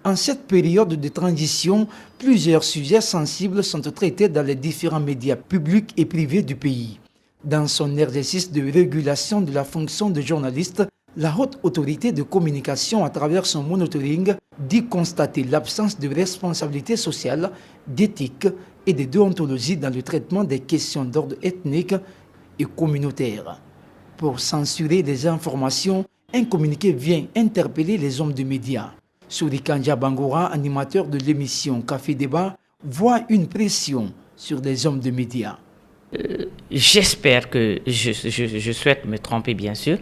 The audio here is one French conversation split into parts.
En cette période de transition, plusieurs sujets sensibles sont traités dans les différents médias publics et privés du pays. Dans son exercice de régulation de la fonction de journaliste, la haute autorité de communication, à travers son monitoring, dit constater l'absence de responsabilité sociale, d'éthique et de déontologie dans le traitement des questions d'ordre ethnique et communautaire. Pour censurer les informations, un communiqué vient interpeller les hommes de médias. Sourikanja Bangoura, animateur de l'émission Café Débat, voit une pression sur les hommes de médias. J'espère que, je souhaite me tromper bien sûr,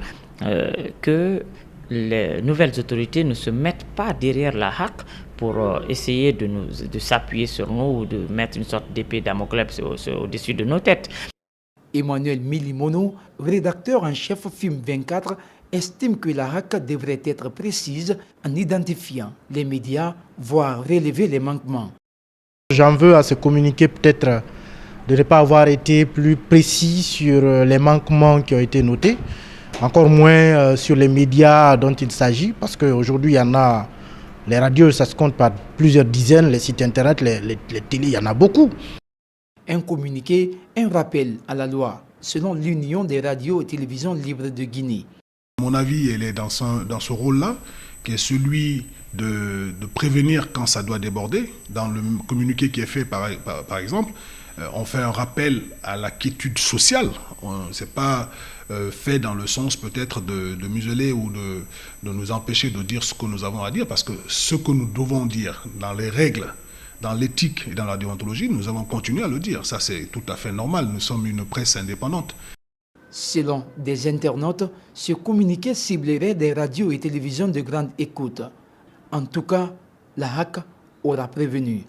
que les nouvelles autorités ne se mettent pas derrière la HAC pour essayer de s'appuyer sur nous ou de mettre une sorte d'épée Damoclès au-dessus de nos têtes. Emmanuel Milimono, rédacteur en chef FIM 24, estime que la HAC devrait être précise en identifiant les médias, voire relever les manquements. J'en veux à ce communiqué peut-être de ne pas avoir été plus précis sur les manquements qui ont été notés, encore moins sur les médias dont il s'agit, parce qu'aujourd'hui il y en a, les radios ça se compte par plusieurs dizaines, les sites internet, les télés, il y en a beaucoup. Un communiqué, un rappel à la loi, selon l'Union des radios et télévisions libres de Guinée. À mon avis, elle est dans ce rôle-là, qui est celui de prévenir quand ça doit déborder. Dans le communiqué qui est fait, par exemple, on fait un rappel à la quiétude sociale. Ce n'est pas fait dans le sens peut-être de museler ou de nous empêcher de dire ce que nous avons à dire, parce que ce que nous devons dire dans les règles, dans l'éthique et dans la déontologie, nous allons continuer à le dire. Ça, c'est tout à fait normal. Nous sommes une presse indépendante. Selon des internautes, ce communiqué ciblerait des radios et télévisions de grande écoute. En tout cas, la HAC aura prévenu.